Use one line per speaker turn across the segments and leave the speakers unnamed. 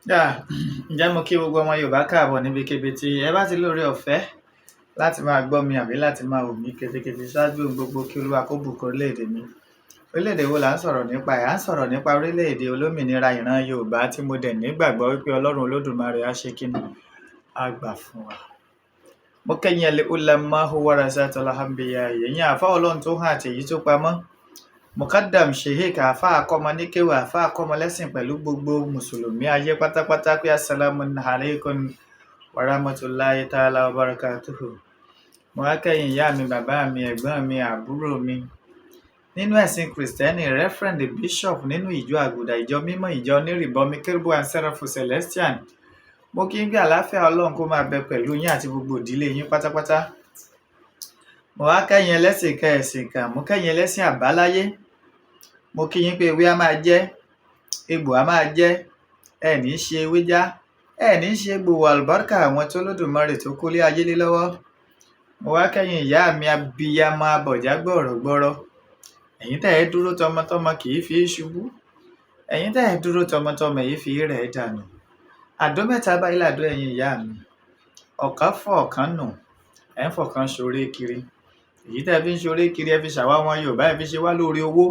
Ǹjẹ́ mo kí gbogbo ọmọ Yorùbá káàbọ̀ níbikíbi tí ẹ bá ti lóore ọ̀fẹ́ láti máa gbọ́ mi àbí láti máa wò mí ketekete. Ṣáájú ohun gbogbo kí Olúwa kó bùkún orílẹ̀-èdè mi. Orílẹ̀-èdè wo là ń sọ̀rọ̀ nípa ẹ̀? À ń sọ̀rọ̀ nípa orílẹ̀-èdè olómìnira ìran Yorùbá tí mo dẹ̀ nígbàgbọ́ wípé Ọlọ́run Olódùmarè á ṣe kíni, á gbà fún wa. Mo kẹ́yìn al-ulama warasatul anbiya, ẹ̀yin àfáà Ọlọ́run tó hàn àti èyí tó pamọ́. Mukadam Sheikh àfáà akọ́mọ níkéwà, àfáà akọ́mọ lẹ́sìn pẹ̀lú gbogbo mùsùlùmí ayé pátápátá pé assalamu alaikum warahmatullahi ta'ala wabarakatuhu. Mo wá kẹ́yìn ìyá mi, bàbá mi, ẹ̀gbọ́n mi, àbúrò mi nínú ẹ̀sìn Kristẹni, Reverend Bishop nínú ìjọ Àgùdà, ìjọ mímọ́, ìjọ onírìbọmi Kérúbù and Séráfù Celestial. Mo kí n gbé àlàáfíà Ọlọ́run kó máa bẹ pẹ̀lú yín àti gbogbo ìdílé yín pátápátá. Mo wá kẹ́yìn ẹlẹ́sìn kẹsìn kan, mo kẹ́yìn ẹlẹ́sìn àbáláyé. Mo kí yín pé ewé á máa jẹ́, egbò á máa jẹ́, ẹ ní ṣe ewé já, ẹ ní ṣe gbòwò àlùbáríkà àwọn tó lódùmarè tó kólé ayé lé lọ́wọ́. Mo wá kẹ́yìn ìyá mi abiyamọ abọ̀já gbọ̀rọ̀gbọ̀rọ̀. Ẹ̀yin tẹ́ ẹ dúró tọmọtọmọ kì í fi ṣubú, ẹ̀yin tẹ́ ẹ dúró tọmọtọmọ yìí fi rẹ̀ dànù. Àdó mẹ́ta báyìí làdó ẹ̀yin ìyá mi, ọ̀kan fọ́ ọ̀kan nù, ẹ̀ ń fọ̀kan ṣoré kiri. Èyí tẹ́ ẹ fi ń ṣoré kiri, ẹ fi ṣàwá wọn Yorùbá, ẹ fi ṣe wá lóore owó,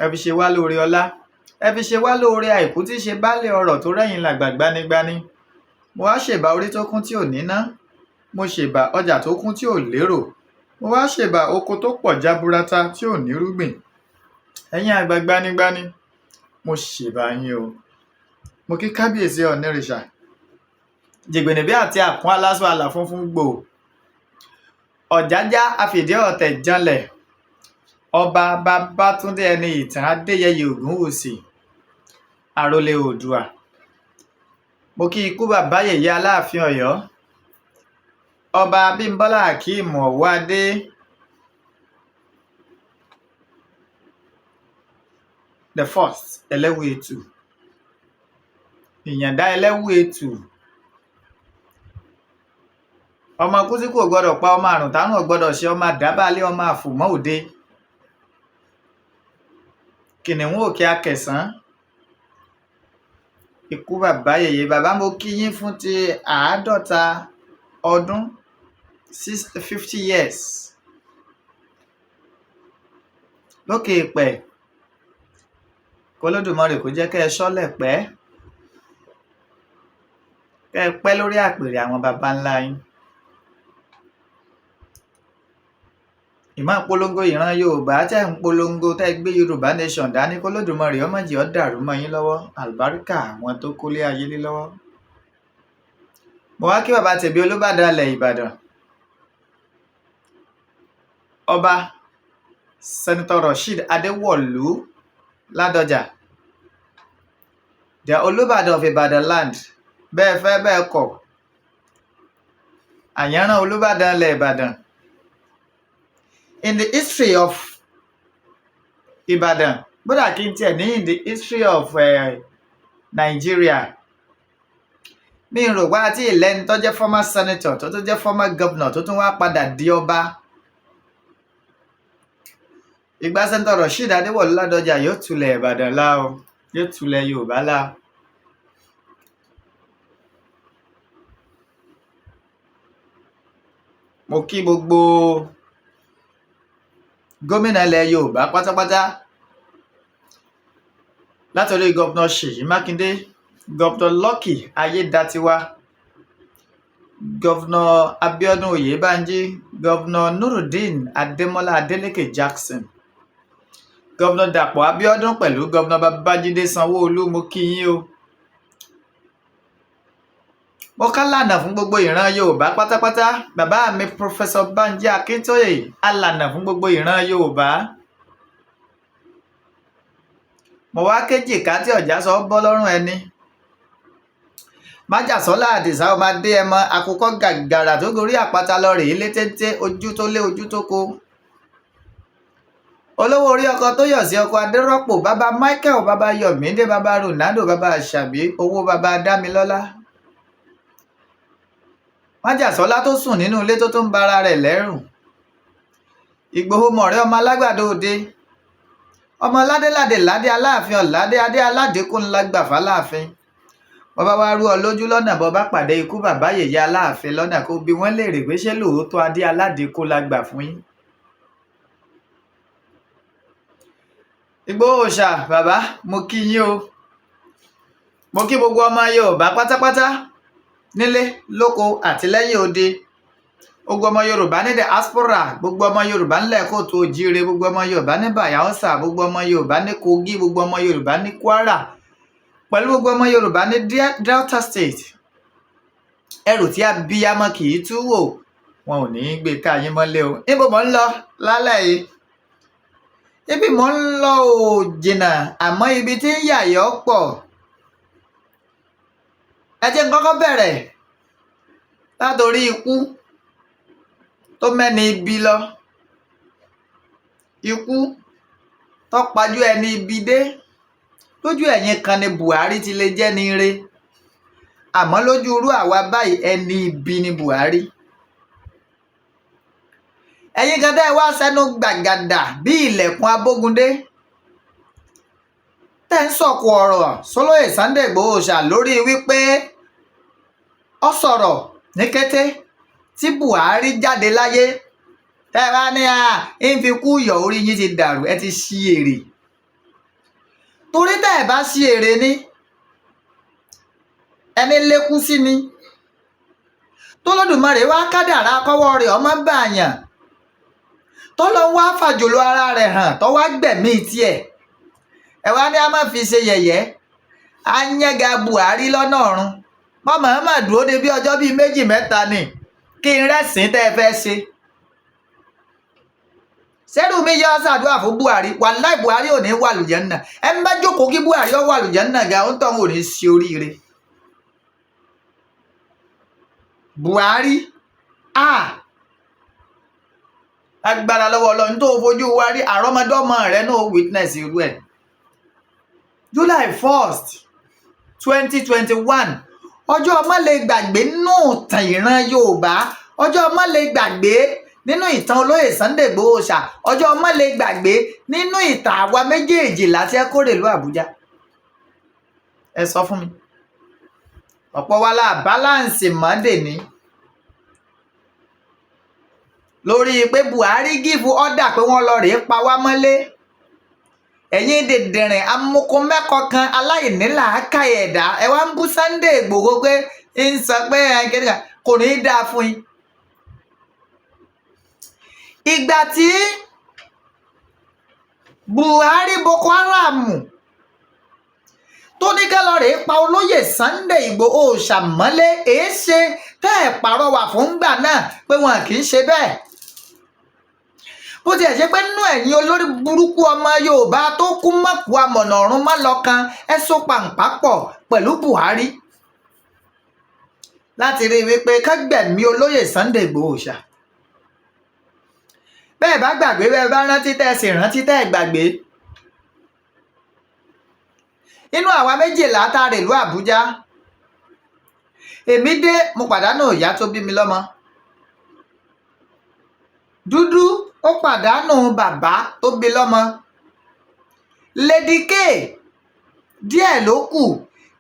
ẹ fi ṣe wá lóore ọlá, ẹ fi ṣe wá lóore àìkú tí ṣe baálé ọrọ̀ tó rẹ́yìn làgbà gbanigbani. Mo wá ṣèbà orí tó kún tí ò níná, mo ṣèbà ọjà tó kún tí ò lérò, mo wá ṣèbà oko tó pọ̀ jaburata tí ò nírúgbìn. Ẹ̀yin àgbà gbanigbani, mo ṣèbà yín o. Mo kí kábíyèsí ọ̀nìrìṣà, jìgbìnìbí àti àkún aláṣọ àlà funfun gbò, ọ̀jájá afìdí ọ̀tẹ̀ janlẹ̀, ọba Babátúndé ẹni ìtàn Adéyẹyè Ògúnwùsì, àrólé Oòduà. Mo kí ikú bàbá yèyé Aláàfin Ọ̀yọ́, ọba Abímbọ́lá Akeem Ọ̀wọ́adé, the first Ẹlẹ́wùétù, ìyàndá Ẹlẹ́wùétù. Ọmọ kú tí kò gbọdọ̀ pa, ọmọ àrùn tárùn ò gbọdọ̀ ṣe, ọmọ àdábálé, ọmọ àfòmọ́ òde, kìnìún òkè akẹ̀sán. Ikú bàbá yèyé. Bàbá mo kí yín fún ti 50 ọdún, 50 years lókè èèpẹ̀. K'Olódùmarè kó jẹ́ kẹ́ ẹ ṣọ́lẹ̀ pẹ́, kẹ́ ẹ pẹ́ lórí àpèrè àwọn baba ńlá yín. Ìmọ̀ polongo ìran Yorùbá tẹ́ ń polongo, tẹ́ gbé Yorùbá nation dání, k'Olódùmarè ó má jẹ́ ó dàrú mọ́ yín lọ́wọ́, àlùbáríkà àwọn tó kólé ayé lé lọ́wọ́. Mo wá kí bàbá tèmi Olúbàdàn ilẹ̀ Ìbàdàn, ọba Senator Rasheed Adéwọ̀lú Ládọjà, the Olúbàdàn of Ìbàdàn land. Bẹ́ẹ̀ fẹ́ bẹ́ẹ̀ kọ̀, àyànràn Olúbàdàn ilẹ̀ Ìbàdàn. In the history of Ìbàdàn, bódà kí n tiẹ̀ ní in the history of Nigeria, mi rò wá tí ìlẹ́ni tó jẹ́ former senator tó jẹ́ former governor tó tún wá padà di ọba. Ìgbà Senator Rasheed Adéwọ̀lú Ládọjà yóò tulẹ̀ Ìbàdàn lá o, yóò tulẹ̀ Yorùbá lá. Mo kí gbogbo gómìnà ilẹ̀ Yorùbá pátápátá, látọ̀rí gọ́vnà Ṣèyí Mákindé, gọ́vnà Lucky Ayédatiwa, gọ́vnà Abíọ́dún Oyèbánjí, gọ́vnà Nurudeen Adémọ́lá Adélékè Jackson, gọ́vnà Dàpọ̀ Abíọ́dún pẹ̀lú gọ́vnà Babájídé Sanwó-Olú. Mo kí yín o. Mo kálànà fún gbogbo ìran Yorùbá pátápátá. Bàbá mi Professor Banji Akíntóyè alànà fún gbogbo ìran Yorùbá. Mo wá kéjìká tí ọ̀já sọ bọ́ lọ́rùn ẹni. Májàsọ́lá Àdìsá ọmọ adé ẹmọ, àkùkọ gàgàrà tó gorí àpáta lọ rèé létéńté, ojú tó lé ojú tó kó. Olówó orí ọkọ tó yọ̀ sí ọkọ Adérọ́pò, bàbá Michael, bàbá Yọ̀mídé, bàbá Ronaldo, bàbá Àṣàbí, owó bàbá Dámilọ́lá. Májàsọ́lá tó sùn nínú ilé tó tún bara rẹ̀ lẹ́rù. Ìgbòho mọ̀rẹ́ ọmọ alágbàdo òde, ọmọ ládéládé ládé Aláàfin Ọ̀ládé, adé aládékún ńlá gbàfà láàfin. bó bá wá rú ọ lójú lọ́nà bó bá pàdé ikú bàbá yèyé Aláàfin lọ́nà kó bi wọ́n léèrè pé ṣé lóòótọ́ adé aládé kó la gbà fún yín. Igboho Oosha bàbá mo kí yín o, mo kí gbogbo ọmọ Yorùbá pátápátá nílé lóko àti lẹ́yìn odi, gbogbo ọmọ Yorùbá ní diaspora, gbogbo ọmọ Yorùbá nílẹ̀ Kóòtù Òjíire, gbogbo ọmọ Yorùbá ní Bayelsa, gbogbo ọmọ Yorùbá ní Kogi, gbogbo ọmọ Yorùbá ní Kwara, pẹ̀lú gbogbo ọmọ Yorùbá ní Delta State. Ẹrù tí abiyamọ kì í tú wò wọn ò ní gbé ká yín mọ́lé o. Níbo mò ń lọ lálẹ́ yìí? Ibi mò ń lọ ò jìnnà àmọ́ ibi tí ń yàyọ́ pọ̀. Ẹ jẹ́ n kọ́kọ́ bẹ̀rẹ̀ látòrí ikú tó mẹ́ni ibi lọ, ikú tó pajú ẹni ibi dé. Lójú ẹ̀yin kan ni Buhari ti lè jẹ́ ni ire, àmọ́ lójú irú àwa báyìí ẹni ibi ni Buhari. Ẹ̀yin kan tẹ́ wá sẹ́nu gbàgàdà bí ilẹ̀kùn abógundé tẹ́ ń sọ̀kò ọ̀rọ̀ sólóyè Sunday Igboho Oosha lórí wípé ó sọ̀rọ̀ ní kété tí Buhari jáde láyé. Tẹ́ bá ní ń fi kú yọ̀ orí yín ti dàrú, ẹ ti ṣí èrè. Torí tẹ́ ẹ bá ṣí èrè ní ẹni lékún sí ni tó lódùmarè wá kádàrá kọ́wọ́ rẹ̀ ọmọ bàyàn tó lọ wá fàjòló ara rẹ̀ hàn tó wá gbẹ̀mí tiẹ̀. Ẹ wá ní a má fi ṣe yẹ̀yẹ́, a yẹ́ga Buhari lọ́nà ọ̀run. Màmá dúró de bí ọjọ́ bíi méjì mẹ́ta ni kí n rẹ́sìn tẹ́ ẹ fẹ́ ṣe. Sẹ́rù mi yọ ṣàdúrà fún Buhari, wàláì Buhari ò ní wà lùjẹ́nnà. Ẹ ń bá jókòó kí Buhari ó wà lùjẹ́nnà ga ó ń tọ́ ò ní ṣe oríire. Buhari agbára lọ́wọ́ Ọlọ́run tó fojú wa rí, àrọ́mọdọ́mọ rẹ̀ náà witness irú ẹ̀. July 1st 2021 ọjọ́ ọmọ lè gbàgbé nínú ìtàn ìran Yorùbá, ọjọ́ ọmọ lè gbàgbé nínú ìtàn olóyè Sunday Igboho Oosha, ọjọ́ ọmọ lè gbàgbé nínú ìtàn àwa méjèèjì láti ẹkọrẹ ìlú Àbújá. Ẹ sọ fún mi, ọ̀pọ̀ wa la balance mọ́dé ní lórí pé Buhari give order pé wọ́n lọ rèé pa wá mọ́lé. Ẹ̀yin dèdèrìn amúkún mẹ́kọ̀ọ́ kan aláìnílàákàyè ẹ̀dá ẹ wá ń bú Sunday Igboho pé ń sọ pé kò ní í dáa fún yín. Ìgbà tí Buhari Boko Haram tó ní ká lọ rèé pa olóyè Sunday Igboho Oosha mọ́lé, èé ṣe tẹ́ ẹ̀ pàrọwà fún gbà náà pé wọn kì í ṣe bẹ́ẹ̀. Bó ti ẹ̀ ṣe pé nínú ẹ̀yin olórí burúkú ọmọ Yorùbá tó kú mọ́kù amọ̀nà ọ̀run má lọ́kan ẹ so pàǹpá pọ̀ pẹ̀lú Buhari láti rí wípé ká gbẹ̀mí olóyè Sunday Igboho Oosha. Bẹ́ẹ̀ bá gbàgbé, bẹ́ẹ̀ bá rántí tẹ́ ẹ sì rántí tẹ́ ẹ gbàgbé, inú àwa méjìlá tá a rè ìlú Àbújá, èmi dé mo pàdánù ìyá tó bí mi lọ́mọ. Dúdú ó pàdánù bàbá tó bí lọ́mọ. Lady K díẹ̀ ló kù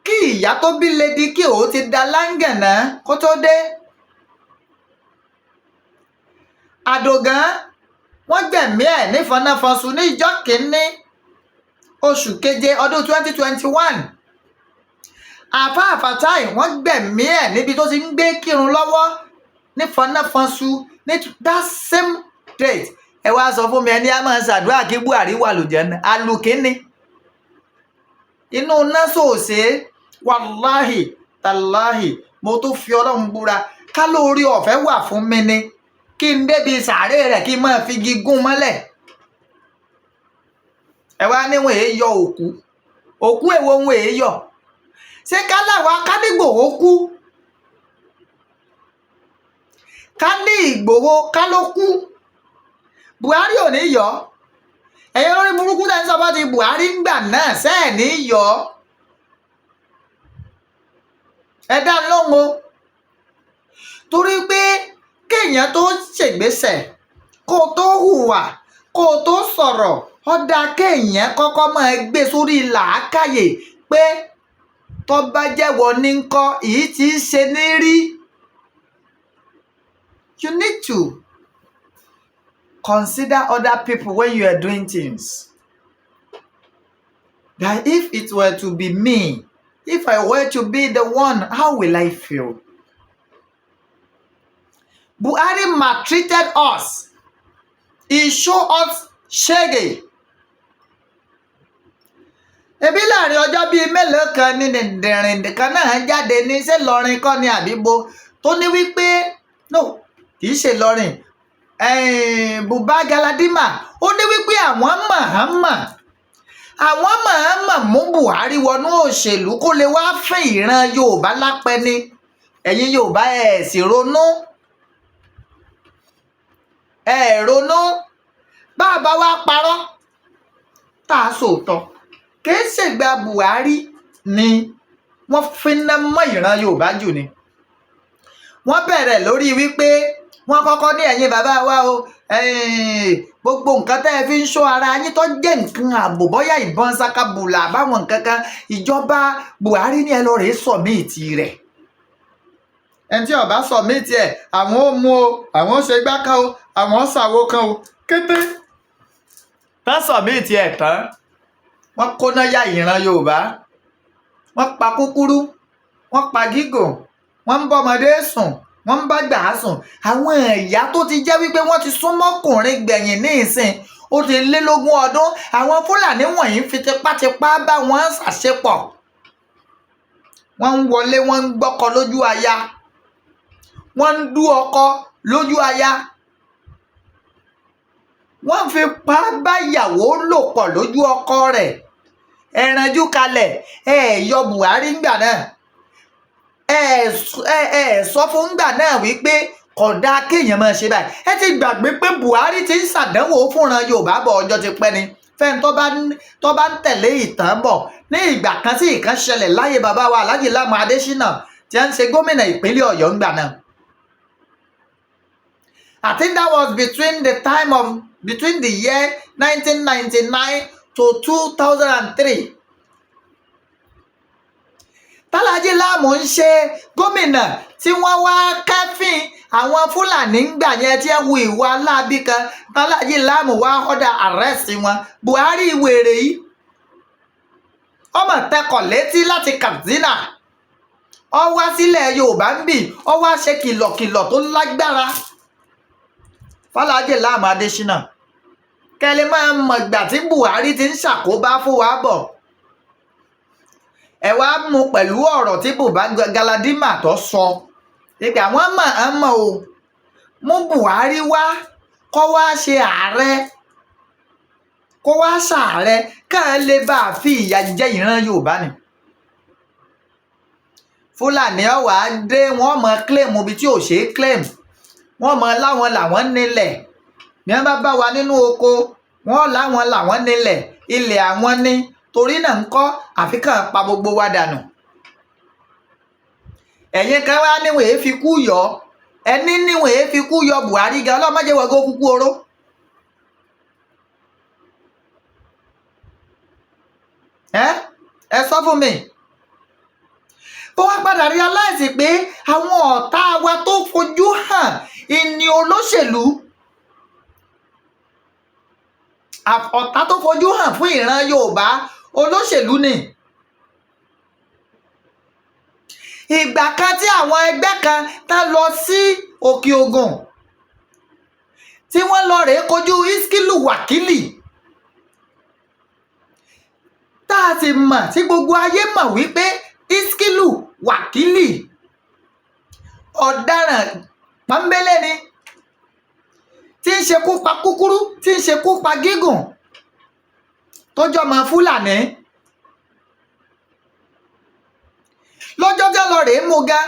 kí ìyá tó bí Lady K ó ti da láǹgànà kó tó dé. Àdògán wọ́n gbẹ̀mí ẹ̀ nífọ̀nàfọ̀sùn ní ìjọ́ kìíní oṣù keje ọdún 2021. Àfá Fatai wọ́n gbẹ̀mí ẹ̀ níbi tó ti ń gbé kírun lọ́wọ́ nífọ̀nàfọ̀sùn ní that same date. Ẹ wá sọ fún mi ẹni a máa ṣàdúrà kí Buhari wà lùjẹ́nnà alùkíní inú násòsè. Wàláhì tàláhì mo tó fi Ọlọ́run búra ká lórí ọ̀fẹ́ wà fún mi ni kí n débi sàárè rẹ̀ kí n máa fi gígùn mọ́lẹ̀. Ẹ wá níwọ̀n èé yọ òkú èwo ohun èé yọ. Ṣé ká láwa ká ní Igboho kú, ká ní Igboho ká ló kú, Buhari ò ní yọ. Ẹ̀yin lórí burúkú tẹ́ ń sọ bá ti Buhari ń gbà náà sẹ́ẹ̀ ní yọ. Ẹ dá lóhùn o, torí pé kéèyàn tó ṣègbésẹ̀ kó tó hùwà kó tó sọ̀rọ̀ ó dá kéèyàn kọ́kọ́ máa gbé sórí làákàyè pé tó bá jẹ́wọ́ ní ńkọ́ èyí tí í ṣe ní rí. You need to consider other people when you are doing things. That if it were to be me, if I were to be the one, how will I feel? Buhari maltreated us. He showed us shege. Ebi láàrin ọjọ́ bíi mélòó kan ní dìndìnrìn kan náà jáde ní ṣé lọrin kọ́ ni àbíbo tó ní wípé no kì í ṣe lọrin Buba Galadima ó ní wípé àwọn mọ̀ọ́mọ̀ mú Buhari wọnú òṣèlú kó lè wá fún ìran Yorùbá lápẹ́ ni ẹ̀yin Yorùbá ẹ̀ sì ronú bá a bá wá parọ́ tá a sòótọ́ kìí ṣègbà Buhari ni wọ́n finá mọ́ ìran Yorùbá jù ni. Wọ́n bẹ̀rẹ̀ lórí wípé wọ́n kọ́kọ́ ní ẹ̀yin bàbá wa o gbogbo nǹkan tẹ́ ẹ fi ń ṣọ́ ara yín tó jẹ́ nǹkan ààbò bóyá ìbọn sakabula àbáwọn nǹkan kan ìjọba Buhari ní ẹ lọ rèé sọ̀míìtì rẹ̀. Ẹni tí ó bá sọ̀míìtì ẹ̀ àwọn ó mú o àwọn ó ṣe gbá kan o àwọn ó ṣàwo kan o kété tán sọ̀míìtì ẹ̀ tán wọ́n kóná yá ìran Yorùbá wọ́n pa kúkúrú wọ́n pa gígùn wọ́n ń bọ́mọdé sùn wọ́n ń bá gbà á sùn. Àwọn ìyá tó ti jẹ́ wípé wọ́n ti súnmọ́kùnrin gbẹ̀yìn ní ìsìn ó ti lé lógún ọdún àwọn Fúlàní wọ̀nyí fi tipátipá bá wọn ṣàṣepọ̀. Wọ́n ń wọlé wọ́n ń gbọ́kọ lójú aya wọ́n ń dú ọkọ lójú aya wọ́n fi pa báyàwó lò pọ̀ lójú ọkọ rẹ̀. Ẹ̀rànjú kalẹ̀ yọ Buhari ńgbà náà sọ fún ńgbà náà wípé kódà kéèyàn máa ṣe báyìí. Ẹ ti gbàgbé pé Buhari ti ń ṣàdánwò fúnran Yorùbá bọ̀ ọjọ́ ti pẹ́ ni fẹ́ni tó bá ń tẹ̀lé ìtàn bọ̀. Ní ìgbà kan tí ìkan ṣẹlẹ̀ láyé bàbá wa Alhaji Lamu Adésínà tí a ń ṣe gómìnà ìpínlẹ̀ Ọ̀yọ́ ńgbà náà. I think that was between the year 1999 to 2003. Alhaji Lamu ń ṣe gómìnà tí wọ́n wá kẹ́fìn àwọn Fúlàní ńgbà yẹn tí wu ìwà aláàbí kan. Alhaji Lamu wá order arrest wọn. Buhari wèrè yìí ọmọ tẹkọ̀ létí láti Katsina ó wá sílẹ̀ Yorùbá ń bì ó wá ṣe kìlọ̀kìlọ̀ tó lágbára Alhaji Lamu Adésínà kẹ́lẹ́ máa mọ̀ ìgbà tí Buhari ti ń ṣàkóbá fún wa bọ̀. Ẹ wá mú pẹ̀lú ọ̀rọ̀ tí Buba Galadima tó sọ ìgbà wọ́n mọ̀ o mú Buhari wá kó wá ṣe ààrẹ kó wá ṣààrẹ káà lè bá a fi ìyà jẹ ìran Yorùbá ni. Fúlàní ọ̀wà dé wọ́n mọ̀ claim ibi tí ò ṣe é claim wọ́n mọ̀ láwọn làwọn nílẹ̀ ní wọ́n bá wa nínú oko wọ́n láwọn làwọn nílẹ̀ ilẹ̀ àwọn ní torí náà ń kọ́ àfikàn pa gbogbo wa dànù. Ẹ̀yin kan wá níwọ̀n èéfi kú yọ ẹni níwọ̀n èéfi kú yọ Buhari gan ọlọ́mọdé wọ̀gọ́ kúkú oró. Ẹ sọ fún mi bó wá padà realize pé àwọn ọ̀tá wa tó fojú hàn ìní olóṣèlú ọ̀tá tó fojú hàn fún ìran Yorùbá olóṣèlú ni. Ìgbà kan tí àwọn ẹgbẹ́ kan tá lọ sí Òkè Ògùn tí wọ́n lọ rèé kojú Iskilu Wakili tá a sì mọ̀ tí gbogbo ayé mọ̀ wípé Iskilu Wakili ọ̀daràn pọ́nbélé ni tí ń ṣekú pa kúkúrú tí ń ṣekú pa gígùn tó jọmọ Fúlàní. Lọ́jọ́ tí lọ rèé mú ga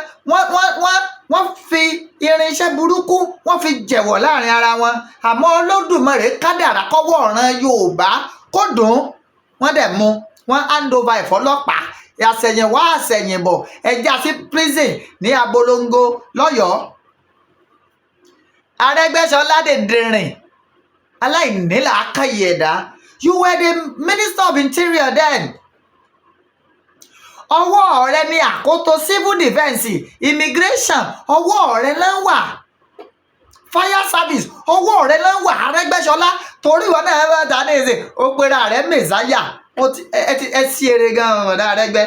wọ́n fi irinṣẹ́ burúkú wọ́n fi jẹ̀wọ̀ láàrin ara wọn àmọ́ Olódùmarè kádàrá kọ́wọ́ ọ̀ràn Yorùbá kó dùn wọ́n dẹ̀ mú wọ́n hand over ìfọlọ́pàá àṣẹ̀yìnwá àṣẹ̀yìnbọ̀ ẹja sí prison ní Abolongo lọ́yọ̀ọ́. Arẹ́gbẹ́ṣọlá dìndìnrìn aláìníla akáyè ẹ̀dá. You were the Minister of Interior then. ọwọ́ rẹ ni àkótó civil defence, immigration ọwọ́ rẹ ló wà, fire service ọwọ́ rẹ ló wà. Arẹ́gbẹ́ṣọlá torí ìwọ náà bá ta ní ìsìn ó pera rẹ mẹ̀sáyà, ẹ sí eré gan-an ọ̀dà Arẹ́gbẹ́.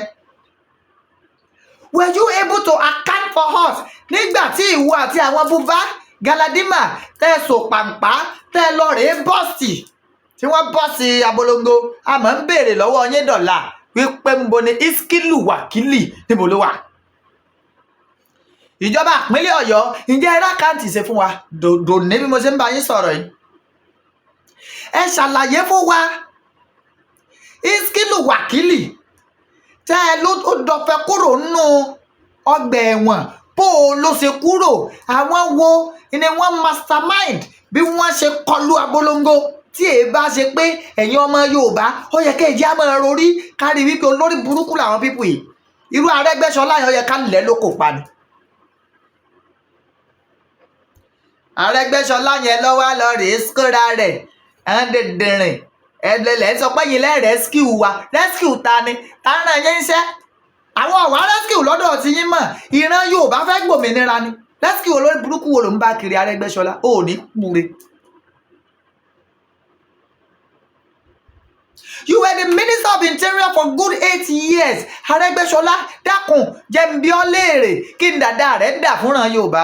Were you able to account for us nígbà tí ìwọ àti àwọn Buba Galadima tẹ́ sò pàǹpá tẹ́ lọ rèé bọ́ọ̀sì tí wọ́n bọ́ọ̀sì abolongo? A máa ń béèrè lọ́wọ́ yín dọ̀là wípé níbo ni Iskilu Wákìlì níbo ló wà? Ìjọba ìpínlẹ̀ Ọ̀yọ́ ǹjẹ́ ẹ rákàntì ṣe fún wa dòní bí mo ṣe ń bá yín sọ̀rọ̀ yìí? Ẹ ṣàlàyé fún wa Iskilu Wákìlì tẹ́ ẹ ló dọ̀fẹ́ kúrò nínú ọgbà ẹ̀wọ̀n bó ló ṣe kúrò, àwọn wo ni wọ́n mastermind bí wọ́n ṣe kọlu abolongo? Tí èyí bá ṣe pé ẹ̀yin ọmọ Yorùbá ó yẹ kí ẹ̀jẹ̀ á máa rorí kárí wípé olórí burúkú làwọn pípù yìí. Irú Arẹ́gbẹ́ṣọlá yẹn ó yẹ ká lẹ̀ lóko pa ni. Arẹ́gbẹ́ṣọlá yẹn lọ́wọ́ lọ rèé skóra rẹ̀ ẹ̀ ń dèdèrìn ẹ̀ẹ́dẹ̀lẹ̀ sọ pé yín lẹ́ rescue wa. Rescue ta ni? Ta ń ràn yín iṣẹ́? Àwọn ọ̀wá rescue lọ́dọ̀ ti yín mọ̀, ìran Yorùbá fẹ́ gbòmìnira ni. Rescue olórí burúkú wo ló ń bá kiri Arẹ́gbẹ́ṣọlá? Ó ní kúre. You were the Minister of Interior for good 8 years. Arẹ́gbẹ́ṣọlá dákun jẹ́ n bi ọ́ léèrè kí n dàda rẹ̀ dà fúnran Yorùbá.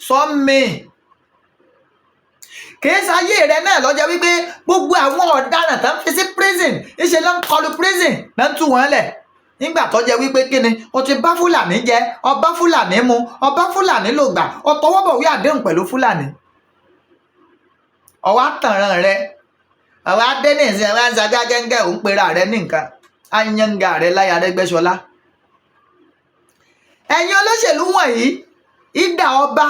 Sọ́mi kìí sáyé rẹ náà lọ́jọ́ wípé gbogbo àwọn ọ̀daràn tán fi sí prison ìṣe ló ń kọlu prison náà ń tú wọn lẹ̀. Nígbà tó jẹ́ wípé kíni o ti bá Fúlàní jẹ, ọba Fúlàní mu, ọba Fúlàní ló gbà, ọtọwọ́bọ̀wé àdéhùn pẹ̀lú Fúlàní. Ọwọ́ àtàràn rẹ ọwọ́ adẹ́nìsí ọwọ́ àzàgá gẹ́gẹ́ òun pera rẹ ní nǹkan ayanga rẹ láyé Arẹ́gbẹ́ṣọlá. Ẹ̀yin olóṣèlú wọ̀nyí ìdá ọba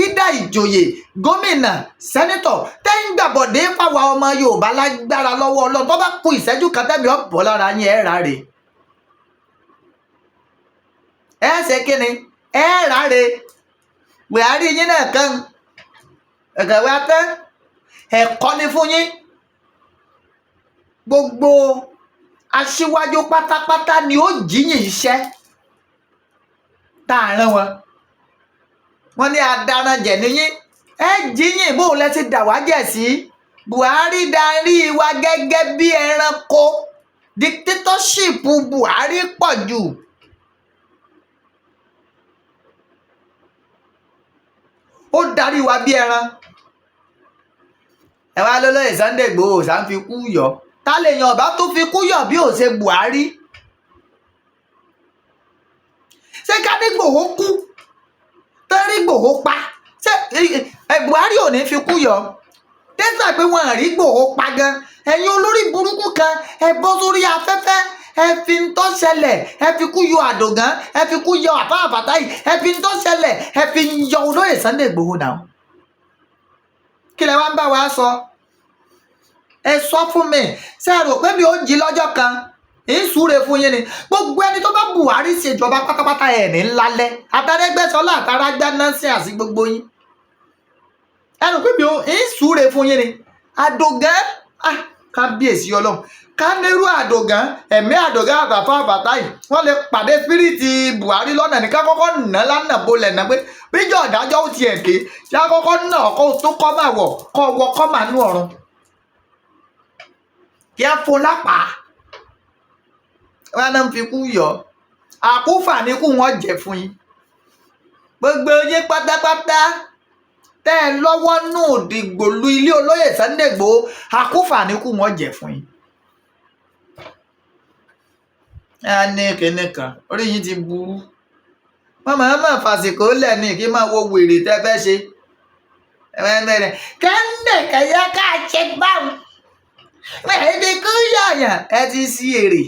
ìdá ìjòyè gómìnà sẹ́nítọ̀ tẹ́yìn gbàbọ̀dé fáwọn ọmọ Yorùbá lágbára lọ́wọ́ Ọlọ́run tó bá kù ìṣẹ́jú kan tẹ́mi ọ̀bọ̀ lára yín ẹ̀ ráre. Ẹ ṣe kíni ẹ̀ ráre Buhari yín náà kàn ẹ̀kẹ́ wá tán ẹ̀kọ́ ni fún yín. Gbogbo aṣíwájú pátápátá ni ó jíyìn iṣẹ́ tá a rán wọn. Wọ́n ní adaranjẹ̀ níyín ẹ jíyìn bó lẹ ti dà wá jẹ̀ sí. Buhari darí wa gẹ́gẹ́ bí ẹranko, dictatorship Buhari pọ̀ jù. Ó darí wa bí ẹran. Ẹ wá lọ́lọ́yè Sunday Igboho Oosha ń fi kú yọ. Ta lè yan ọba tó fi kú yọ bí ó ṣe Buhari? Ṣé ká ní Igboho kú tẹ́rí Igboho pa? Ṣé Buhari ò ní fi kú yọ? Tẹ́sà pé wọ́n rí Igboho pa gan. Ẹ̀yin olórí burúkú kan ẹ bọ́ sórí afẹ́fẹ́ ẹ fi ń tó ṣẹlẹ̀ ẹ fi kú yọ Àdògán ẹ fi kú yọ Àfáà Fàtáì ẹ fi ń tó ṣẹlẹ̀ ẹ fi ń yọ olóyè Sunday Igboho náà. Kí lẹ wá ń bá wa sọ? Ẹ sọ fún mi ṣé ẹ rò pé mi ò jí lọ́jọ́ kan ìsúre fún yín ni? Gbogbo ẹni tó bá Buhari ṣèjọba pátápátá ẹ̀ ní ńlálẹ́ Arẹ́gbẹ́ṣọlá àtàràgbá nọ́ọ̀sì àti gbogbo yín. Ẹ rò pé mi ò ìsúre fún yín ni? Àdògán kábíyèsí Ọlọ́run ká nírú Àdògán ẹ̀mí Àdògán àtàfà Fàtáì wọ́n lè pàdé spiriti Buhari lọ́nà ní ká kọ́kọ́ nà lánàá bolẹ̀ náà pé bíjọ́ ọ̀dájọ́ ó tiẹ̀ dé ṣé á kọ́kọ́ nà ọkọ̀ tó kọ́ máa wọ̀ kọ́ wọ kọ́ máa nú ọ̀run kí á fún lápá. Wọ́n náà ń fi kú yọ àkúfà ní kú wọn jẹ fún yín. Gbogbo yín pátápátá tẹ́ ẹ lọ́wọ́ nù dìgbòlu ilé olóyè Sunday Igboho àkúfà ní kú wọn jẹ fún yín. Ẹ ní kíní kan orí yín ti burú. Wọ́n máa fàsìkò lẹ̀ ní kí máa wo wèrè tẹ́ fẹ́ ṣe. Kẹ́ńdẹ̀ kẹ́yà ká ṣe báwọn. Ẹ̀ẹ́dì kú yọ̀yàn ẹ ti sí èrè.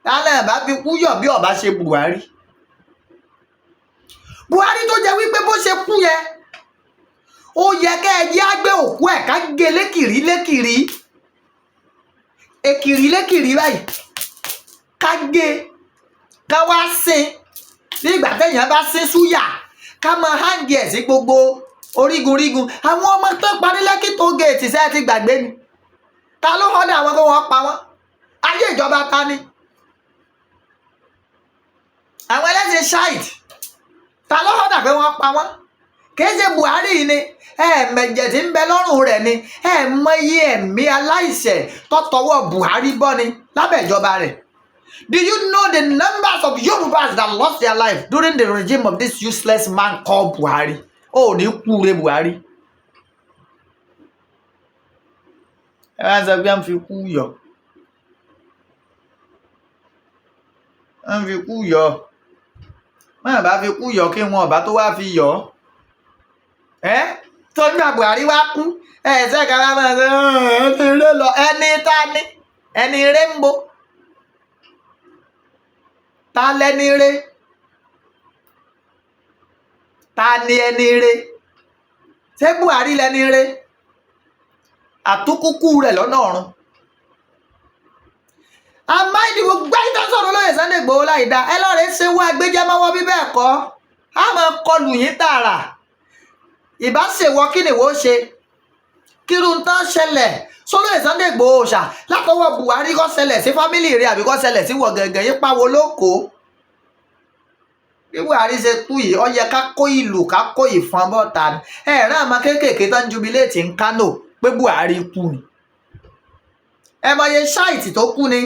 Tálẹ̀ bá fi kú yọ̀ bí ọba ṣe Buhari. Buhari tó jẹ́ wípé bó ṣe kú yẹn ó yẹ kẹ́ ẹ jẹ́ àgbẹ̀ òkú ẹ̀ ká gé lékìrí lékìrí. Èkìrí lékìrí báyìí ká gé ká wá sin bí ìgbà téèyàn bá sin súyà ká máa háǹgì ẹ̀ sí gbogbo orígun. Àwọn ọmọ tó parí Lẹ́kì tó géètì sẹ́ẹ̀ ti gbàgbé ni. Ta ló họ́dà àwọn kó wọ́n pa wọ́n? ayé ìjọba ta ni àwọn ẹlẹ́sìn ṣáìtì ta ló họ́dà pé wọ́n pa wọ́n kì í ṣe Buhari ni ẹ̀ẹ̀mẹ̀jẹ̀ tí ń bẹ lọ́rùn rẹ̀ ni ẹ̀ẹ̀mọye ẹ̀mí aláìṣẹ̀ tó tọwọ́ Buhari bọ́ ni lábẹ́ ìjọba rẹ̀. Do you know the numbers of Yorubas that lost their life during the regime of this useless man called Buhari? Ó ní kúre Buhari. Ẹ wá sọ pé à ń fi kú yọ. À ń fi kú yọ. Wọ́n bá fi kú yọ kí wọn ọ̀bá tó wá fi yọ. Tó ní Buhari wá kú. Ṣé kára máa ṣe ẹni eré lọ ẹni tá ní ẹni eré ń bo. Ta lẹni eré? Ta ni ẹni eré? Ṣé Buhari lẹni eré? Àtúkúkú rẹ̀ lọ́nà ọ̀run. Àmáìdìbò gbáyìí sọ̀rọ̀ lóye Sunday Igboho láì dá ẹ lọ́ọ̀rẹ́ ṣe wá gbéjẹ́mọ́wọ́ bí bẹ́ẹ̀ kọ́ á máa kọlù yín tààrà ìbá ṣèwọ́ kí nìwọ́ ṣe kírun tán ṣẹlẹ̀ sólóyè Sunday Igboho Oòṣà látọwọ́ Buhari kó ṣẹlẹ̀ sí fámìlì rẹ̀ àbí kó ṣẹlẹ̀ sí wọ̀ gẹ̀gẹ̀ yín pawó lóko bí Buhari ṣe kú yìí ó yẹ ká kó ìlú ká kó ìfọn bọ́ta ni ẹ̀rán àmọ́ kéékèèké tó ń jubiléètì ń Kánò pé Buhari kú ni ẹ mọye ṣáìtì tó kú ni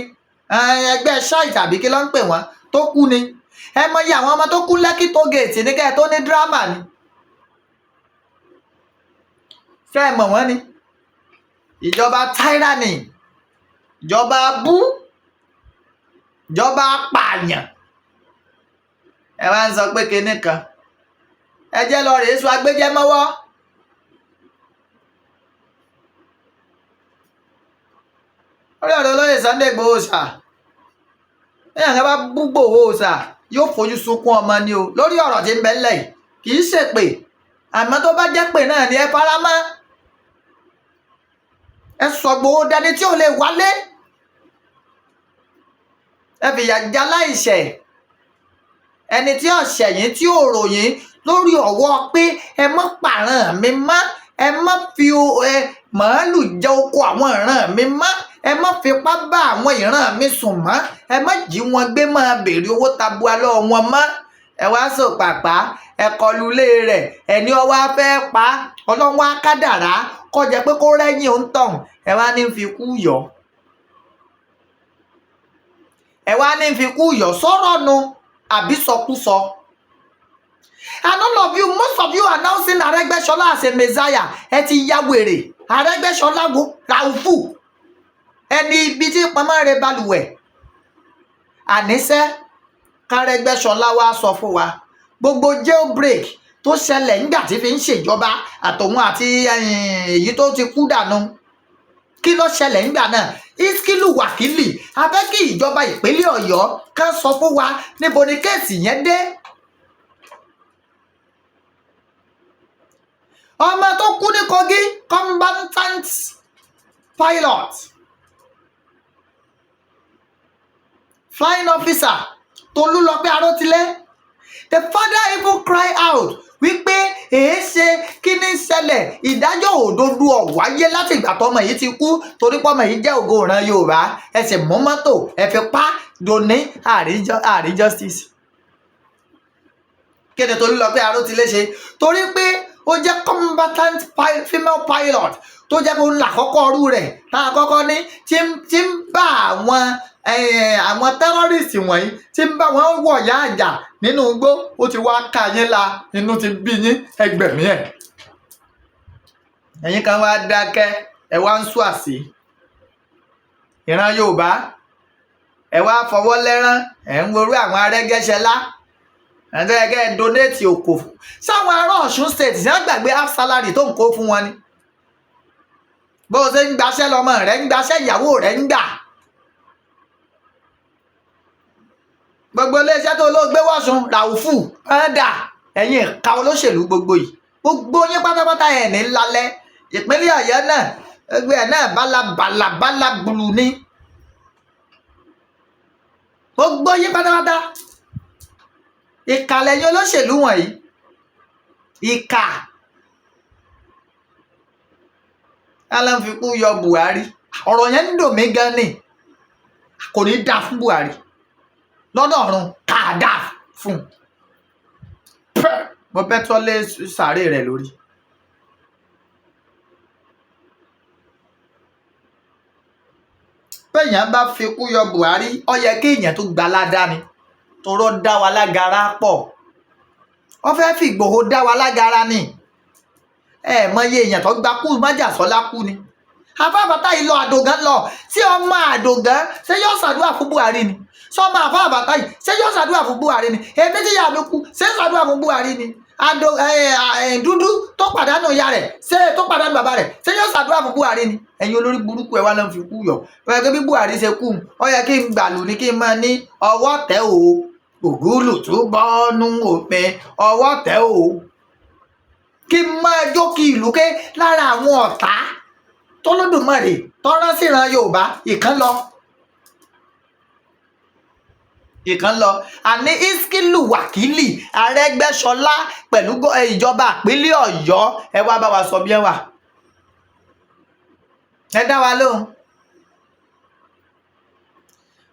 ẹgbẹ́ ṣáìtì àbí kí ló ń pè wọ́n tó kú ni ẹ mọye àwọn ọmọ tó kú Lẹ́kì tó gèètì ní kẹ́ẹ̀ tó ní dírámà ni fẹ́ mọ̀ wọ́n ni ìjọba tyranny ìjọba bú ìjọba pààyàn ẹ wá ń sọ pé kinní kan ẹ jẹ́ lọ rèé sọ agbéjẹ́mọ́wọ́ orí ọ̀rọ̀ olóyè Sunday Igboho Oòṣà ẹ̀yàn kan bá bú Igboho Oòṣà yóò fojú sunkún ọmọ ni o lórí ọ̀rọ̀ tí ń bẹ ńlẹ̀ yìí kì í ṣèpè àmọ́ tó bá jẹ́ pé náà ni ẹ fara mọ́ ẹ sọ Igboho dání tí ò lè wálé ẹ fìyà já láìṣẹ̀ ẹni tí ò ṣẹ̀yìn tí ò ròyìn lórí ọ̀wọ́ pé ẹ mọ́ pààràn mi mọ́ ẹ mọ́ fi màálù jẹ oko àwọn ìran mi mọ́ ẹ mọ́ fipá bá àwọn ìran mi sùn mọ́ ẹ mọ́ jí wọn gbé máa béèrè owó tabua lọ́wọ́ wọn mọ́ ẹ wá sọ pàpà ẹ kọlu ilé rẹ̀ ẹni ọwọ́ afẹ́ pa ọlọ́wọ́ akádàrá kọjá pé kó rẹ́yìn ó ń tàn ẹ wá ní fi kú yọ ẹ wá ní fi kú yọ sọ̀rọ̀ nu àbí sọkúsọ. And all of you, most of you are now seeing Aregbesola as a messiah. Ẹ ti ya wèrè. Aregbesola wo Raufu. Ẹni ibi tí pamọ́ rẹ̀ balùwẹ̀. Àníṣẹ́ k'Aregbesola wá sọ fún wa. Gbogbo jailbreak tó ṣẹlẹ̀ nígbà tí fi ń ṣèjọba àtòun àti èyí tó ti kú dànù. Kí ló ṣẹlẹ̀ nígbà náà? Iskilu Wakili abẹ́ kí ìjọba ìpínlẹ̀ Ọ̀yọ́ kan sọ fún wa níbo ni kéèsì yẹn dé. Ọmọ tó kú ní Kogi combatant pilot flying officer Tolúlọpẹ́ Arótilé the father even cry out wípé èéṣe kí ní ṣẹlẹ̀ ìdájọ́ òdodo ọ̀wáyé láti ìgbà tọ́mọ yìí ti kú torí pọ́mọ yìí jẹ́ ògo ìran Yorùbá ẹ sì mú mọ́tò ẹ fi pa dòní àrí justice. Kéde Tolúlọpẹ́ Arótilé ṣe torí pé ó jẹ́ combatant female pilot tó jẹ́ pé ó ń là kọ́kọ́ ọrú rẹ̀ tá a kọ́kọ́ ní tí ń bá àwọn terrorist wọ̀nyí tí ń bá wọn wọ̀ yá àjà nínú igbó ó ti wá ká yín la inú ti bí yín ẹgbẹ̀mí ẹ̀. Ẹ̀yin kan wá dákẹ́ ẹ wá ń sú àsí ìran Yorùbá ẹ wá fọwọ́ lẹ́rán ẹ̀ ń worú àwọn Arẹ́gbẹ́ṣọlá ẹ̀ńdẹ́gẹ́ donate òkò sáwọn ará Ọ̀ṣun state ní àgbàgbé half salary tó ń kó fún wọn ni bó o ṣe ń gbaṣẹ́ lọ́mọ rẹ̀ ń gbaṣẹ́ ìyàwó rẹ̀ ń gbà gbogbo iléeṣẹ́ tó ló gbé wọ́sùn Ràúfù ẹ̀dà ẹ̀yin ìka olóṣèlú gbogbo yìí gbogbo yín pátápátá ẹ̀ ní lálẹ́ ìpínlẹ̀ Ọ̀yọ́ náà ẹgbẹ́ ẹ̀ náà bálabàlà gbùlù ni gbogbo yín pátápátá ìkà lẹ́yìn olóṣèlú wọ̀nyí ìkà aláǹfikún yọ Buhari ọ̀rọ̀ yẹn ń dùn mí gan ni kò ní dá fún Buhari lọ́dọ̀ ọ̀run ká dá fún mo bẹ́ tọ́lé sàárè rẹ̀ lórí. bẹ́ẹ̀yàn bá fi kú yọ Buhari ó yẹ kí èèyàn tó gba ládàá ni torọ́ dá wa lágara pọ̀ ó fẹ́ fi Ìgbòho dá wa lágara ni mọye èèyàn tó gba kú májàsọ́lá kú ni afábàtà yìí lọ àdògán lọ tí ọmọ àdògán ṣé yóò ṣàdúrà fún Buhari ni sọmọ afábàtà yìí ṣé yóò ṣàdúrà fún Buhari ni èmi tí yàrá mi kú ṣé ṣàdúrà fún Buhari ni dúdú tó pàdánù ìyá rẹ̀ ṣé tó pàdánù bàbá rẹ̀ ṣé yóò ṣàdúrà fún Buhari ni ẹ̀yin olórí burúkú ẹ̀ wá lọ́n fi kú yọ ọ̀yẹ́ bí Buhari ṣe kú ó yẹ kí n gbàlù ní kí n máa ní ọwọ́ tẹ́ o ògúlù tó bọ́nú òpin ọwọ́ tẹ́ o kí n máa jókè ìlú ké lára àwọn ọ̀tá tọ́lọ́dúnmọ̀rè tọ́rán síran Yorùbá ìkan lọ àní Iskilu Wákìlì Arẹ́gbẹ́ṣọlá pẹ̀lú ìjọba ìpínlẹ̀ Ọ̀yọ́ ẹ wá bá wa sọ bí ẹ wà ẹ dá wa lóhùn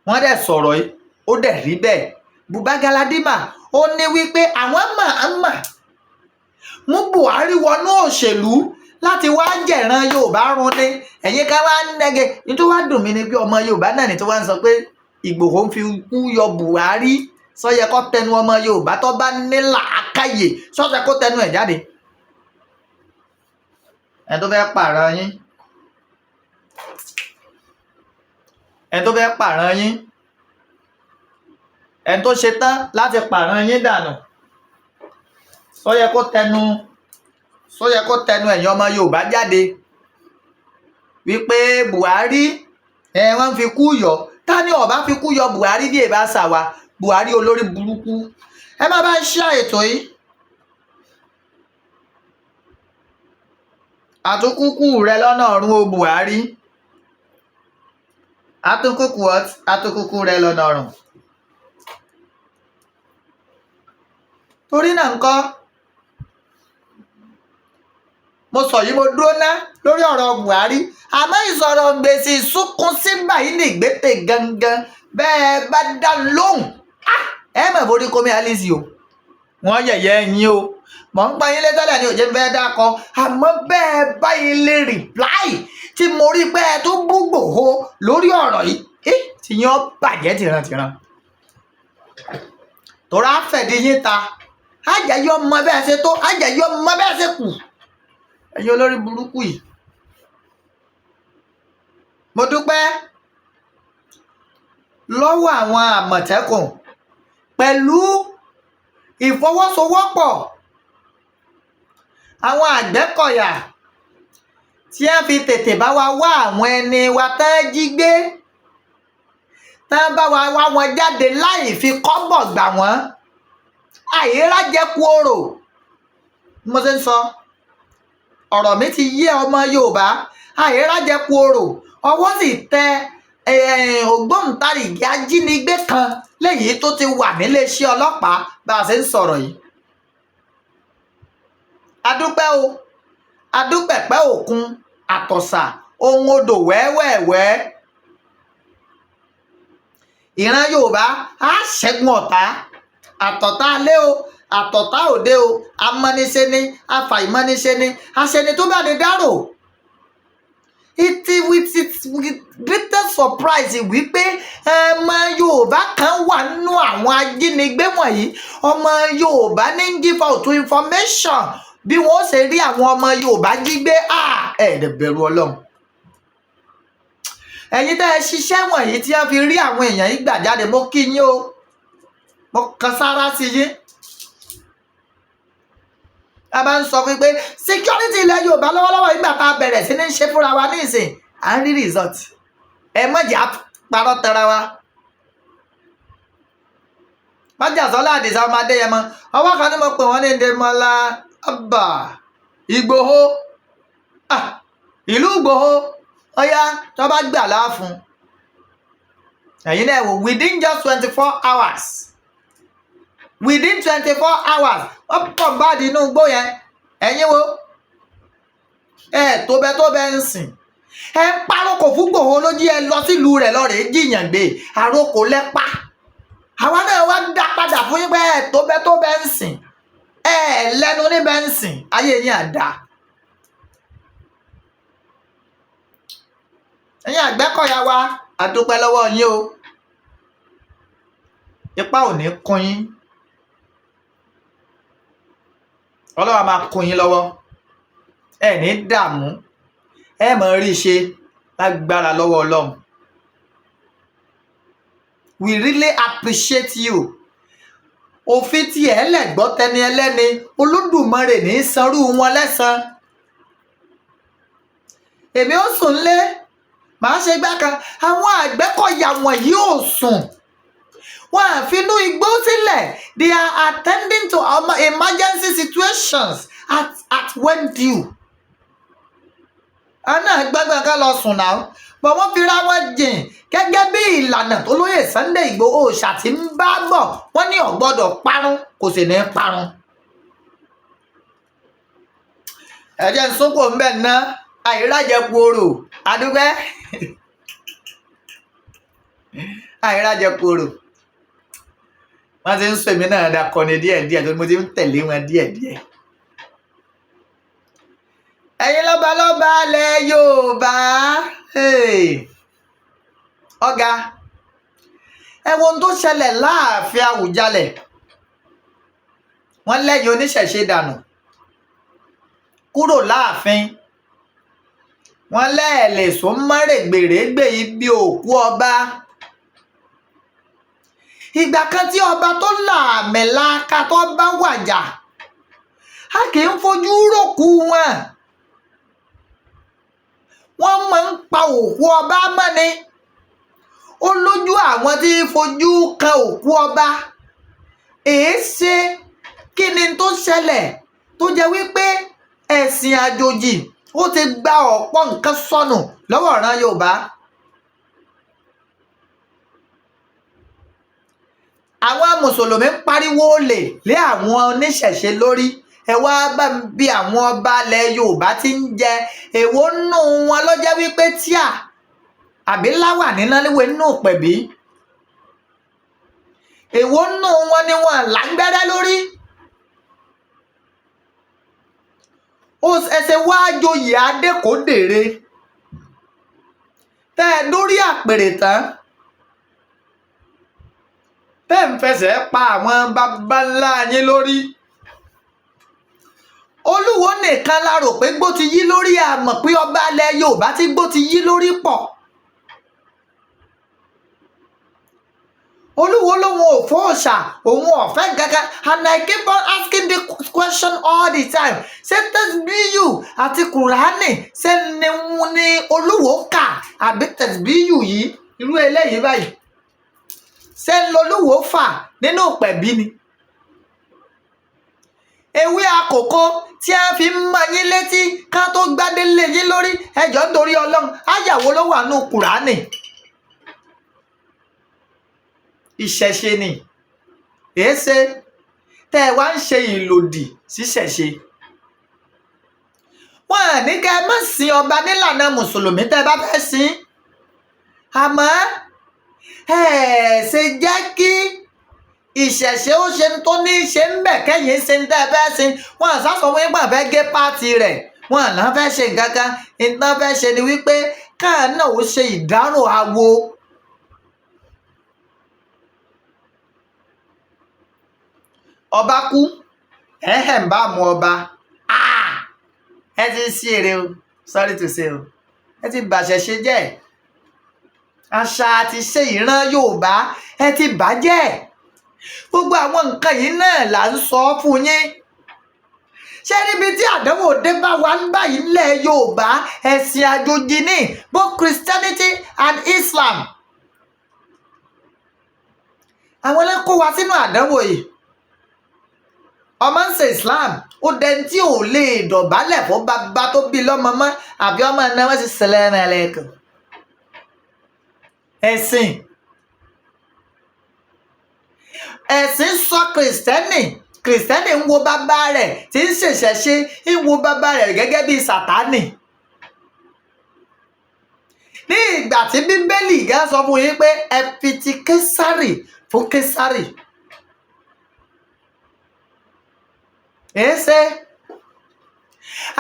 wọ́n dẹ̀ sọ̀rọ̀ yìí ó dẹ̀ rí bẹ́ẹ̀ Buba Galadima ó ní wípé àwọn mà mú Buhari wọnú òṣèlú láti wá jẹ̀ràn Yorùbá run ní ẹ̀yin ká wá ń nẹ́gẹ̀ ní tó wá dùn mí ni bí ọmọ Yorùbá náà ní tó wá ń sọ pé Ìgbòho ń fi kú yọ Buhari sọ́yẹ kó tẹnu ọmọ Yorùbá tó bá ní làákàyè sọ́yẹ kó tẹnu ẹ̀ jáde ẹ̀ tó fẹ́ pààrọ̀ yín ẹ̀ tó fẹ́ pààrọ̀ yín ẹ̀ tó ṣe tán láti pààrọ̀ yín dànù sọ́yẹ kó tẹnu ẹ̀yin ọmọ Yorùbá jáde wípé Buhari wọ́n fi kú yọ ta ni ọba fi kú yọ Buhari bí èbá ṣàwà Buhari olórí burúkú ẹ má bá ń ṣe ètò yìí àtúnkùkù rẹ lọ́nà ọ̀run o Buhari àtúnkùkù rẹ lọ́nà ọ̀run torí náà ńkọ́ mo sọ yìí mo dúró ná lórí ọ̀rọ̀ Buhari àmọ́ ìsọ̀rọ̀ gbèsè ìsúnkún sígbà yìí ní ìgbésẹ̀ gangan bẹ́ẹ̀ bá dá lóhùn ẹ mọ̀ borí kómi alice o wọ́n yẹ̀yẹ́ yín o mọ̀ ń pa yín létọ́lẹ̀ ní òjé fẹ́ dákọ àmọ́ bẹ́ẹ̀ bá yín lè rìpláì tí mo rí pé ẹ tó bú Ìgbòho lórí ọ̀rọ̀ yìí tí yín bàjẹ́ tìrantìran tòrá fẹ̀dí yín ta àjẹyọ mọ bẹ́ẹ̀ ṣe tó àjẹyọ mọ bẹ́ẹ̀ ṣe kù ẹ̀yin olórí burúkú yìí mo dúpẹ́ lọ́wọ́ àwọn Àmọ̀tẹ́kùn pẹ̀lú ìfọwọ́sowọ́pọ̀ àwọn Àgbẹ̀kọ̀yà tí a fi tètè bá wa wá àwọn ẹni wa tán jí gbé tán bá wa wá wọn jáde láì fi kọ́bọ̀ gbà wọ́n àìrájẹkù orò mo ṣe ń sọ ọ̀rọ̀ mi ti yé ọmọ Yorùbá àìrájẹkù orò ọwọ́ sì tẹ ògbóǹtarìgì ajínigbé kan lẹ́yìn tó ti wà níléeṣẹ́ ọlọ́pàá bá a ṣe ń sọ̀rọ̀ yìí adúpẹ́ o adúpẹ̀pẹ́ òkun àtọ̀sà ohun odò wẹ́wẹ́wẹ́ ìran Yorùbá á ṣẹ́gun ọ̀tá àtọ̀tá alẹ́ o àtọ̀tá òde o amọ́niṣe ni afàìmọ́niṣe ni aṣẹni tó bá ní dárò with greatest surprise wípé ọmọ Yorùbá kan wà nínú àwọn ajínigbé wọ̀nyí ọmọ Yorùbá ní give out to information bí wọ́n ṣe rí àwọn ọmọ Yorùbá jí gbé ẹ̀ẹ́dẹ̀ bẹ̀rù Ọlọ́run ẹ̀yin tẹ́ ẹ ṣiṣẹ́ wọ̀nyí tí wọ́n fi rí àwọn èèyàn yìí gbà jáde mo kí yín o mo kan sára sí yín a bá ń sọ pé security ilẹ̀ Yorùbá lọ́wọ́lọ́wọ́ ìgbà tá a bẹ̀rẹ̀ sí ní ṣe fúnra wa ní ìsìn à ń rí result ẹ mọ̀jà parọ́ tẹra wa májàsọ́lá Àdìsá ọmọ Adéyẹmọ ọwọ́ kan ní mo pè wọ́n ní Ndémọ́lá Abba Ìgbòho ìlú Ìgbòho ọyá tó bá gbà láàfún ẹ̀yin náà wò within just 24 hours within 24 hours wọ́n pọ̀ bá di inú igbó yẹn ẹ̀yin wo tó bẹ́ ń sìn ẹ ń párọ̀kọ̀ fún Ìgbòho lójú ẹ lọ sílùú rẹ̀ lọ́rẹ̀ẹ́ jìyàn gbé àròkò lẹ́pa àwa náà wá dá padà fún yín pé ẹ tó bẹ́ ń sìn ẹ lẹ́nu níbẹ̀ ń sìn ayé yín àdá. ẹ̀yin Àgbẹ̀kọ̀yà wa àdúpẹ́ lọ́wọ́ yín o ipá ò ní kún yín Ọlọ́run máa kún yín lọ́wọ́ ẹ ní dààmú ẹ mọ̀ rí ṣe lágbára lọ́wọ́ Ọlọ́run. We really appreciate you. òfin tí ẹ lẹ́gbọ́ tẹni ẹlẹ́ni Olódùmarè ní sanrú wọn lẹ́san. èmi ó sùn lé màá ṣe gbá kan àwọn Àgbẹ̀kọ̀yà wọ̀nyí ò sùn wọn àfinú igbó sílẹ̀ they are attending to emergency situations at when due. àná gbàgbà ká lọ sùn náà bọ̀ wọ́n fi ra wọn jìn gẹ́gẹ́ bí ìlànà tó lóyè Sunday Igboho Oosha tí ń bá bọ̀ wọ́n ní ò gbọ́dọ̀ parun kò sì ní parun. ẹ̀jẹ̀ ń súnkò ń bẹ̀ ná àìrájẹ̀kù orò adúgbẹ́ àìrájẹ̀kù orò wọ́n ti ń sọ èmi náà dakọni díẹ̀díẹ̀ tó mo ti ń tẹ̀lé wọn díẹ̀díẹ̀. ẹ̀yin lọ́balọ́ba ilẹ̀ Yorùbá ọ̀gá ẹ wo ohun tó ṣẹlẹ̀ láàfin Àwùjalẹ̀ wọ́n lẹ́yìn oníṣẹ̀ṣe dànù kúrò láàfin wọ́n lẹ́ẹ̀lẹ̀ sún mọ́rẹ̀gbèrègbè ibi òkú ọba. ìgbà kan tí ọba tó làmẹ̀laka tó bá wàjà a kì í fojú ròkú wọ́n máa ń pa òkú ọba mọ́ni ó lójú àwọn tí fojú kan òkú ọba. èéṣe kí ni tó ṣẹlẹ̀ tó jẹ́ wípé ẹ̀sìn àjòjì ó ti gba ọ̀pọ̀ nǹkan sọnù lọ́wọ́ ìran Yorùbá. àwọn mùsùlùmí ń pariwo olè lé àwọn oníṣẹ̀ṣe lórí ẹ wá bá ń bi àwọn ọba ilẹ̀ Yorùbá tí ń jẹ èwo nù wọn ló jẹ́ wípé tíà àbí láwà níná léwé nù pẹ̀bí èwo nù wọn ni wọn lágbẹ́rẹ́ lórí. ẹsẹ̀ wá joyè adékòdèrè tẹ́ ẹ dórí àpèrè tán tẹ́ ń fẹsẹ̀ pa àwọn baba ńlá yín lórí. Olúwo nìkan la rò pé gbó ti yí lórí àmọ́ pé ọba ilẹ̀ Yorùbá tí gbó ti yí lórí pọ̀. Olúwo lòun ò fòòṣà òun ọ̀fẹ́ gangan and I keep on asking the question all the time ṣé tẹ̀síbíyù àti kùránì ṣé ni Olúwo kà àbí tẹ̀síbíyù yìí irú eléyìí báyìí ṣé ń lolúwo fà nínú pẹ̀bí ni. ewé àkókò tí a fi ń mọ yín létí ká tó gbádé lé yín lórí ẹjọ́ nítorí Ọlọ́run áyàwó ló wà nù kùránì. ìṣẹ̀ṣe ni èéṣe tẹ́ ẹ wá ń ṣe ìlòdì síṣẹ̀ṣe. wọn à ní kẹ́ ẹ má sin ọba nílànà mùsùlùmí tẹ́ ẹ bá fẹ́ sìn àmọ́ ẹ ṣe jẹ́ kí ìṣẹ̀ṣe ó ṣe tó ní í ṣe ń bẹ̀ kẹ́yìn ṣe ń tẹ́ ẹ fẹ́ sìn. wọn à sásọ wọn gbọ́n fẹ́ gé pààtì rẹ̀ wọn à náà fẹ́ ṣe nǹkan kan ìtàn fẹ́ ṣe ni wípé káà náà ó ṣe ìdárò awo. ọba kú ẹ̀hẹ̀ ń bá mú ọba ẹ ti sí èrè o sorry to say o ẹ ti bàṣẹ̀ṣe jẹ́ àṣà àti ṣe ìran Yorùbá ẹ ti bàjẹ́. gbogbo àwọn nǹkan yìí náà là ń sọ fún yín. ṣé níbi tí àdánwò dé bá wa ń báyìí nílẹ̀ Yorùbá ẹ̀sìn àjòjì ní both Christianity and Islam. àwọn ẹlẹ́kọ wa sínú àdánwò yìí. ọmọ ń ṣe Islam ó dẹni tí ò lè dọ̀bálẹ̀ fún bàbá tó bí lọ́mọ mọ́ àbí ọmọ náà wọ́n ti ṣẹlẹ̀ náà lẹ́ẹ̀kan. ẹ̀sìn sọ kìrìsìtẹ́nì ń wo bàbá rẹ̀ tí ń ṣèṣẹ̀ṣe ń wo bàbá rẹ̀ gẹ́gẹ́ bí Sátánì. ní ìgbà tí bíbélì gan sọ fún yín pé ẹ fi ti késárì fún késárì. èéṣe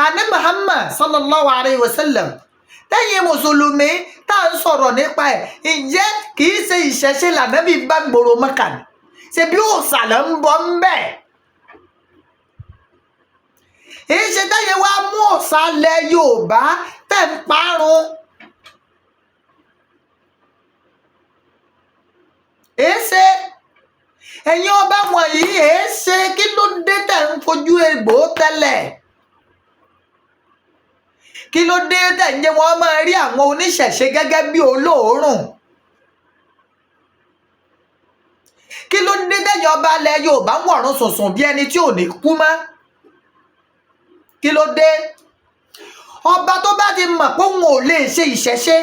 àní Muhammad sallallahu alayhi wa sallam lẹ́yìn mùsùlùmí tá à ń sọ̀rọ̀ nípa ẹ̀, ǹjẹ́ kì í ṣe ìṣẹ̀ṣe lànàbí bá gbòòrò Mẹ́kà ni? ṣe bí òòṣà ló ń bọ̀ ń bẹ̀. èyí ṣe táyé wá mú òòṣà ilẹ̀ Yorùbá tẹ̀ ń parun. èéṣe ẹ̀yin ọba wọ̀nyí, èéṣe kí ló dé tẹ̀ ń fojú egbò tẹ́lẹ̀? kí ló dé tẹ̀ ń jẹ́ wọ́n máa rí àwọn oníṣẹ̀ṣe gẹ́gẹ́ bí olóòórùn? kí ló dé tẹ̀yin ọba ilẹ̀ Yorùbá wọ̀run sùnsùn bí ẹni tí ò ní kú mọ́? kí ló dé? ọba tó bá ti mọ̀ pé òun ò lè ṣe ìṣẹ̀ṣe,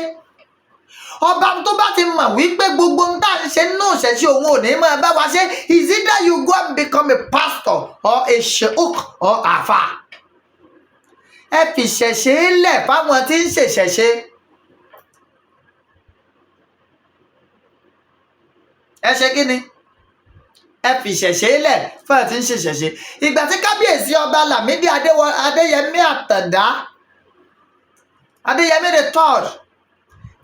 ọba tó bá ti mọ̀ wípé gbogbo ń tà ń ṣe nínú ìṣẹ̀ṣe òun ò ní máa bá wa ṣe, is either you go and become a pastor or a sheikh or afa. ẹ fi ìṣẹ̀ṣe lẹ̀ fáwọn tí ń ṣèṣẹ̀ṣe. ẹ ṣe kí ni? ẹ fi ìṣẹ̀ṣe lẹ̀ fáwọn tí ń ṣèṣẹ̀ṣe. ìgbà tí kábíyèsí ọba Lámídì Adéyẹmí Àtàndá, Adéyẹmí the third,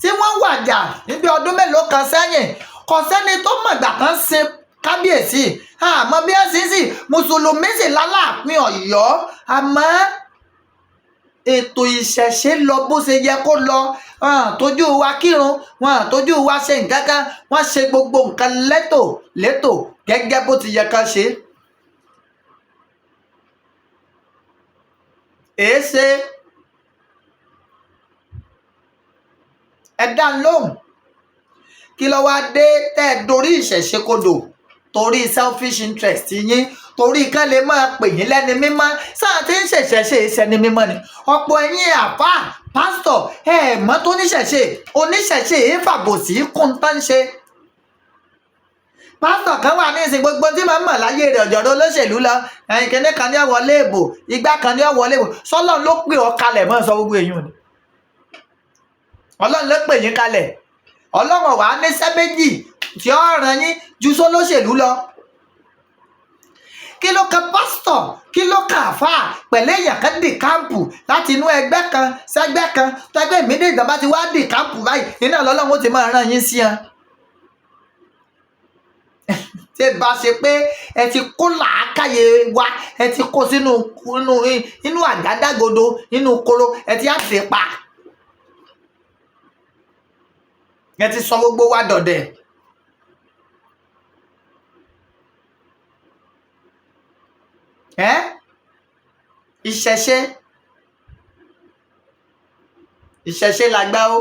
tí wọ́n wàjà níbi ọdún mélòó kan sẹ́yìn, kò sẹ́ni tó mọ̀gbà kan ṣe kábíyèsí. àmọ́ bí ẹ sì mùsùlùmí sì lálàáfin Ọ̀yọ́, àmọ́ ètò ìṣẹ̀ṣe lọ bó ṣe yẹ kó lọ. tójú wa kírun, wọn tójú wa ṣe nǹkan kan, wọ́n ṣe gbogbo nǹkan létò gẹ́gẹ́ bó ti yẹ ká ṣe. èéṣe ẹ dá lóhùn, kí ló wá dé tẹ́ ẹ dorí ìṣẹ̀ṣe kodò? torí selfish interest yín, torí kán lè máa pè yín lẹ́ni mímọ́. sáà tí ń ṣẹ̀ṣẹ̀ṣe ìṣẹ́ni mímọ́ ni ọ̀pọ̀ ẹ̀yin àfà pásítọ̀ mọ́ tó níṣẹ̀ṣe. oníṣẹ̀ṣe fàbòsí kún tán ṣe. pásítọ̀ kan wà ní ìsìn, gbogbo tí màá mọ̀ láyé rẹ̀ ọ̀jọ̀rọ̀ olóṣèlú lọ, kíní kan ní ọ̀wọ́lé ìbò, igbá kan ní ọ̀wọ́lé ìbò. sọ́lọ́run ló pè ọ́ kalẹ̀ mọ́ sọ gbogbo èèyàn ni? ọlọ́run ló pè yín kalẹ̀. ọlọ́run wàá ní sẹ́méjì tí ó ràn yín ju sólóṣèlú lọ. kí ló kan pásítọ̀, kí ló kan àfáà pẹ̀lú èèyàn kan dì káàmpù láti inú ẹgbẹ́ kan sẹ́gbẹ́ kan, tẹ́gbẹ́ ìmídìí ìjọba ti wá dì káàmpù báyìí, iná lọ́lọ́run ó ti máa ràn yín sí wọn. tí ẹ bá ṣe pé ẹ ti kó làákàyè wa, ẹ ti kó sínú inú àgádágodo, inú koro, ẹ ti á ti pa. ẹ ti sọ gbogbo wa dọ̀dẹ̀. ìṣẹ̀ṣe làgbà ó,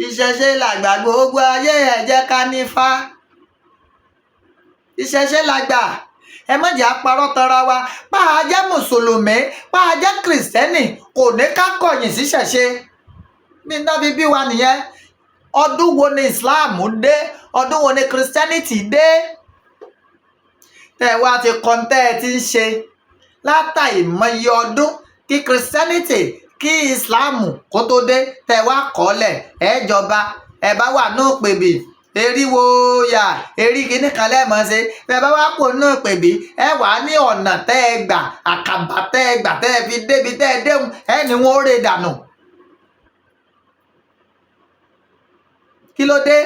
ìṣẹ̀ṣe làgbà gbogbo ayé, ẹ jẹ́ ká nífá. ìṣẹ̀ṣe làgbà. ẹ má jẹ́ àparọ́ tara wa. bá a jẹ́ mùsùlùmí, bá a jẹ́ kìrìsìtẹ́nì, kò ní ká kọ̀yìn sí ìṣẹ̀ṣe. bí náà bí wa nìyẹn. ọdún wo ni Islam dé? ọdún wo ni Christianity dé? tẹ́ wá ti kọ́ńtẹ́ ẹ ti ń ṣe látàìmọye ọdún kí Christianity kí Islam kó tó dé, tẹ́ wá kọ́lẹ̀ ẹ jọba, ẹ bá wà náà pèbì eriwo yà erí kíní kan lẹ́ẹ̀mọ́ ṣe. bẹ́ẹ̀ bá wá pò náà pèbì, ẹ wà ní ọ̀nà tẹ́ ẹ gbà, àkàbà tẹ́ ẹ gbà, tẹ́ ẹ fi débi tẹ́ ẹ déhùn, ẹ ní wọn ó rè dànù. kí ló dé?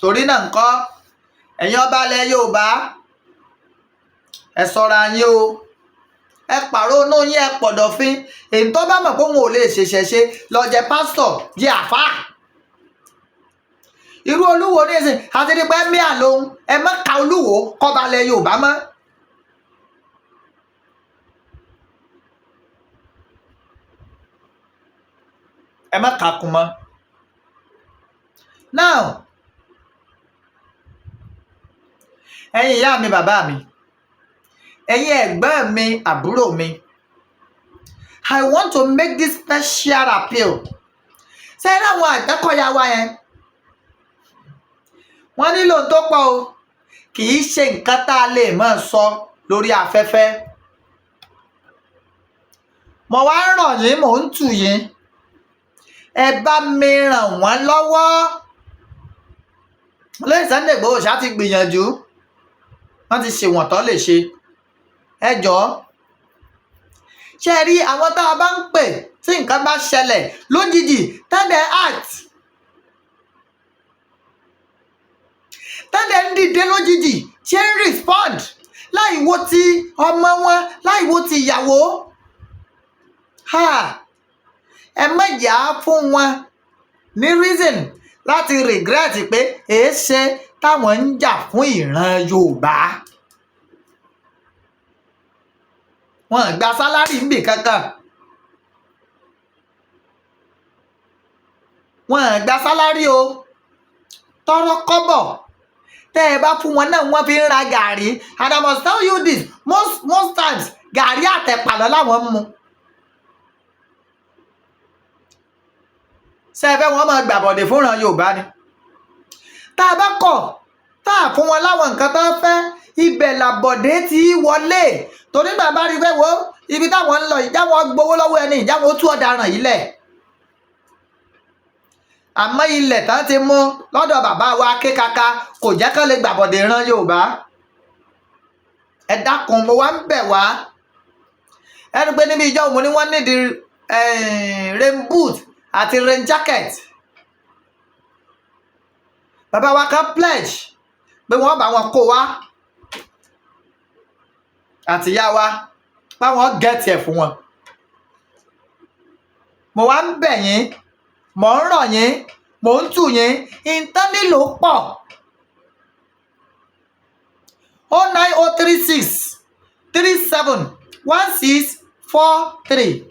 torí náà ńkọ́, ẹ̀yin ọba ilẹ̀ Yorùbá, ẹ ṣọ́ra yín o. ẹ pààrọ̀ inú yín, ẹ pọ̀dọ̀fín. èyí tó bá mọ̀ pé òun ò lè ṣèṣẹ̀ṣe lọ jẹ pásítọ̀, jẹ àfáà. irú Olúwo ní ìsìn àti nípa ẹ̀mí àlòun, ẹ má ka Olúwo kọ́ba ilẹ̀ Yorùbá mọ́. ẹ má ka kún mọ́. now ẹ̀yin ìyá mi, bàbá mi, ẹ̀yin ẹ̀gbọ́n mi, àbúrò mi, I want to make this special appeal. ṣé ẹ láwọn Àgbẹ̀kọ̀yà wa yẹn, wọ́n nílò tó pọ̀ o, kì í ṣe nǹkan tá a lè máa sọ lórí afẹ́fẹ́. mo wá ń rọ̀ yín, mò ń tù yín, ẹ bá mi ràn wọ́n lọ́wọ́. lóyè Sunday Igboho Oòṣà ti gbìyànjú, wọ́n ti ṣe wọ̀n tán lè ṣe. ẹ jọ̀ọ́ ṣe rí àwọn tá a bá ń pè tí nǹkan bá ṣẹlẹ̀ lójijì tẹ́lẹ̀ act tẹ́lẹ̀ ń dìde lójijì ṣe ń respond láì wo ti ọmọ wọn láì wo ti ìyàwó. ẹ má jà fún wọn ní reason láti regret pé èé ṣe táwọn ń jà fún ìran Yorùbá. wọn gba sálárì níbì kankan, wọn gba sálárì o, tọrọ kọ́bọ̀ tẹ́ ẹ bá fún wọn náà wọ́n fi ń ra gàrí. And I must tell you this, most times gàrí àtẹ̀pàlọ́ làwọn mu. sẹ́fẹ́ wọn máa gbàbọ̀dé fúnran Yorùbá ni. tá a bá kọ̀ tá a fún wọn láwọn nǹkan tó fẹ́, ibẹ̀ làbọ̀dé ti wọlé. torí bàbá rí fẹ́ wo ibi táwọn ń lọ ìjà wọn gbowó lọ́wọ́ ẹni, ìjà wọn tú ọ̀daràn yìí lẹ̀. àmọ́ ilẹ̀ tán ti mú lọ́dọ̀ bàbá wa kékaka kò jẹ́ kán lè gbàbọ̀dé ran Yorùbá. ẹ dákun mo wá ń bẹ̀ wá. ẹnu pé níbi ìjọ òun ni wọ́n ní di rain boot àti rain jacket. bàbá wa kan pledge pé wọ́n bá wọn kó wá àtìyá wa báwọn gẹ̀ẹ́tì ẹ̀ fún wọn. mo wá ń bẹ̀ yín, mò ń rọ̀ yín, mò ń tù yín, ìtàn nílò pọ̀. 09036 37 1643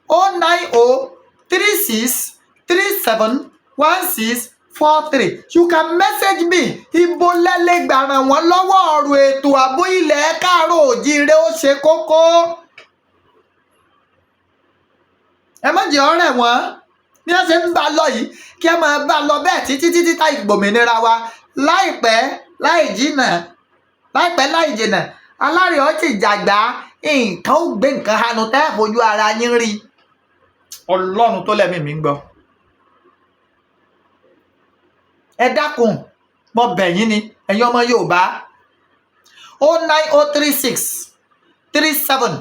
09036 37 1643. You can message me. Ibo lẹ́lẹ́ gbà ràn wọ́n lọ́wọ́ ọ̀rọ̀ ètò ààbò ilẹ̀ káàárọ̀ oòjíire ó ṣe kókó. ẹ má jẹ́ ọ̀rẹ́ wọn bí wọ́n ṣe ń bá lọ yìí, kí ẹ máa bá lọ bẹ́ẹ̀ títí tá ìgbòmìnira wa. láìpẹ́ láì jìnnà alárìí ọtí ìjàgbá nǹkan ó gbé nǹkan hanu tẹ́ fojú ara yín rí. Ọlọ́run tó lẹ́mí mi ń gbọ́. ẹ dákun mo bẹ̀ yín ni ẹ̀yin ọmọ Yorùbá. 09036 37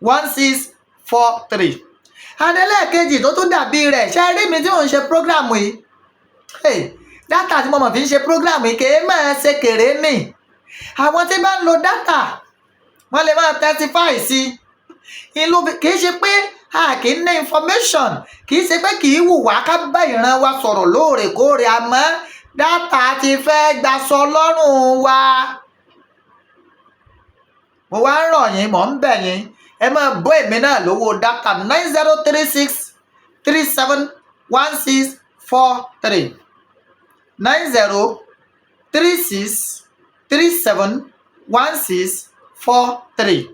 1643. adẹ́lẹ́ẹ̀kejì tó tún dàbí rẹ̀ ṣe rí mi tí mò ń ṣe program yìí. dátà tí mo mọ̀ fi ń ṣe program yìí kèé máa ṣe kéré mi. àwọn tí bá ń lo dátà wọ́n lè máa testify sí i. kì í ṣe pé a kì í ní information, kì í ṣe pé kì í wù wá ká bá ìran wa sọ̀rọ̀ lóòrèkóòrè, àmọ́ dátà ti fẹ́ gbaṣọ lọ́rùn wa. mo wá ń rọ̀ yín, mò ń bẹ̀ yín, ẹ máa bọ́ èmi náà lówó dátà 9036 37 1643 9036 37 1643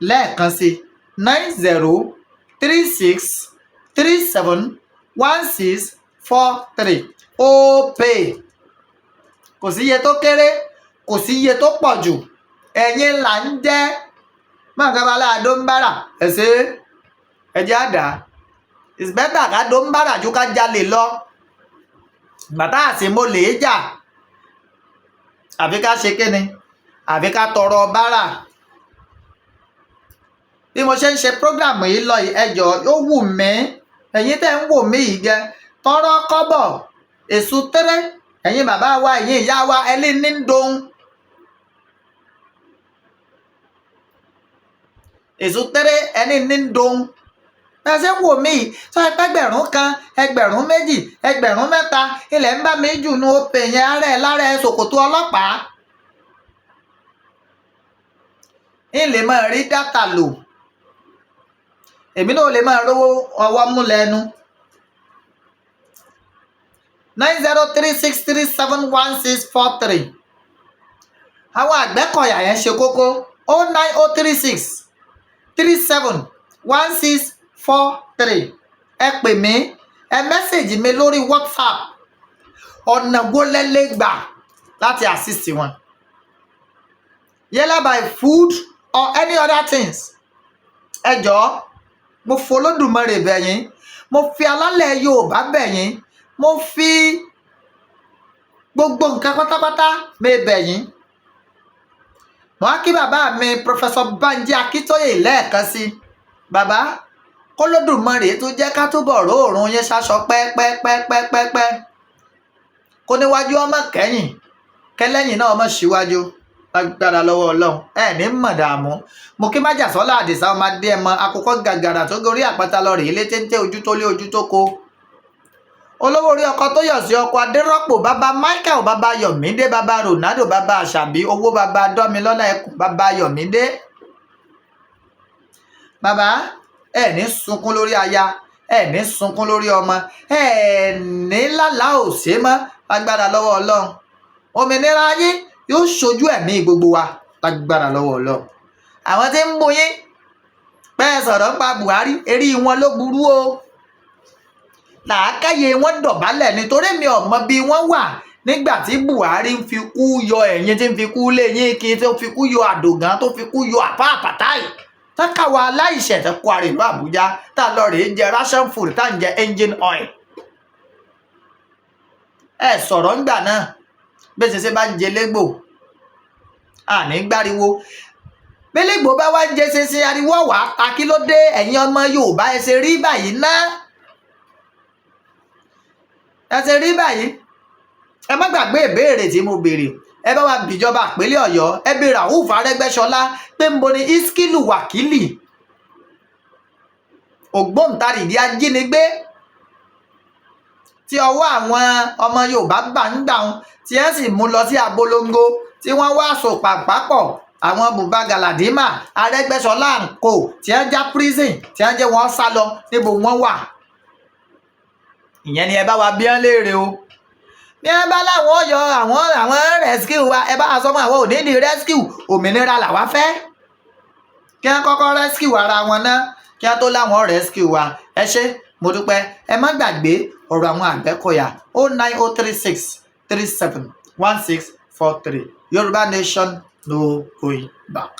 lẹ́ẹ̀kan sí 9036 37 1643. Opay kò sí iye tó kéré, kò sí iye tó pọ̀ jù, ẹ̀yin là ń jẹ́ mọ̀gábálá àdóńbàrà ẹ̀sẹ̀ ẹ̀jẹ̀ àdá. It's better ká dóńbàrà ju ká jalè lọ. bàtà àti mo lè jà àfi ká ṣe kíni, àfi ká tọrọ bárà. bí mo ṣe ń ṣe program yìí lọ ẹjọ́ yóò wù mí, ẹ̀yin tẹ́ ń wò mí yìí gẹ tọrọ kọ́bọ̀ èṣù tẹ́rẹ́, ẹ̀yin bàbá wa ẹ̀yin ìyá wa ẹlí ní ń dohun. èṣù tẹ́rẹ́ ẹni ní ń dohun. bẹ́ẹ̀ ṣe ń wò mí sọ ẹgbẹ̀rún kan, ẹgbẹ̀rún méjì, ẹgbẹ̀rún mẹ́ta ilẹ̀ ń bá mi jù nu Opay yẹn ara ẹ̀ lára ẹ̀ ṣòkòtò ọlọ́pàá. ń lè máa rí dátà lò, èmi náà lè máa rówó ọwọ́ mú lẹ́nu. 9036371643. àwọn Àgbẹ̀kọ̀yà yẹn ṣe kókó. 09036 37 1643. ẹ pè mí, ẹ mẹ́sẹ̀jì mi lórí WhatsApp. ọ̀nà wo lẹ lè gbà láti assist wọn, yálà by food or any other things. ẹ jọ̀ọ́ mo fọlọ́dùmarè bẹ̀ yín, mo fi alálẹ̀ Yorùbá bẹ̀ yín, mo fi gbogbo nǹkan pátápátá mi bẹ̀ yín. Mo á kí bàbá mi Professor Banji Akíntóyè lẹ́ẹ̀kan sí. Bàbá k'Olódùmarè tó jẹ́ ká túbọ̀ róòrùn yín ṣaṣọ pẹ́pẹ́pẹ́pẹ́pẹ́, kó níwájú ọmọ kẹ́yìn, kẹ́lẹ́yìn náà ọmọ síwájú, lágbára lọ́wọ́ Ọlọ́run ẹ̀ ní mọ̀dàmú. Mo kí Májàsọ́lá Àdìsá ọmọ adé ẹmọ àkùkọ gàgàrà tó gorí àpáta lọ rèé lé téńté ojú tó lé ojú tó ko. Olówó orí ọkọ tó yọ̀ sí ọkọ Adérọ́pò, bàbá Michael, bàbá Yọ̀mídé, bàbá Ronaldo, bàbá Àṣàbí, owó bàbá Dọ́milọ́lá Ẹkùn, bàbá Yọ̀mídé. Bàbá ẹ̀ ní sunkún lórí aya, ẹ̀ ní sunkún lórí ọmọ, ẹ̀ ní lálá òṣè mọ́, lágbára lọ́wọ́ Ọlọ́run. Òmìnira yín yóò ṣojú ẹ̀mí gbogbo wa, lágbára lọ́wọ́ Ọlọ́run. Àwọn tí ń bú yín bẹ́ẹ̀ sọ̀rọ̀ ń pa Buhari, eré wọn ló burú o. Làákàyè wọn dọ̀bálẹ̀ nítorí mi ò mọ bí wọ́n wà nígbà tí Buhari ń fi kú yọ ẹ̀yìn, tí ń fi kú lé yín kí, tó fi kú yọ Àdògán, tó fi kú yọ àpá àpátáì. Tákàwá aláìṣẹ̀ tó kó àrèlú Àbújá tá lọ rèé jẹ ration food tá ń jẹ engine oil. Ẹ sọ̀rọ̀ ńgbà náà bí ṣe bá ń jẹ légbò àní gbáriwo. Bélégbò bá wá ń jẹ ṣe ariwo wà ta kí ló dé ẹ̀yin ọmọ Yorùbá ẹ ṣe rí báyìí ná. Ẹ ṣe rí báyìí. Ẹ má gbàgbé ìbéèrè tí mo béèrè. Ẹ bá wa bìjọba ìpínlẹ̀ Ọ̀yọ́, ẹ béèrè Rauf Arẹ́gbẹ́ṣọlá pé ń bo ni Iskilu Wákìlì, ògbóǹtarìgì ajínigbé tí ọwọ́ àwọn ọmọ Yorùbá bá ń gbà wọn, tí ẹ sì mú lọ sí abolongo, tí wọ́n wá so pàpápọ̀ àwọn Buba Galadima, Arẹ́gbẹ́ṣọlá ńkò tí ẹ já prison, tí ẹ jẹ́ wọ́n sá lọ níbo wọ́n wà. Ìyẹn ni ẹ bá wa bí ọ́n léèrè o. Bí ẹ bá láwọn yọ àwọn rescue wa, ẹ bá sọ fún àwọn ò ní di rescue, òmìnira làwa fẹ́. Kí wọ́n kọ́kọ́ rescue ara wọn ná, kí wọ́n tó láwọn rescue wa. Ẹ ṣé, mo dúpẹ́. Ẹ má gbàgbé ọ̀rọ̀ àwọn Àgbẹ̀kọ̀yà 09036 37 1643. Yorùbá nation no going back.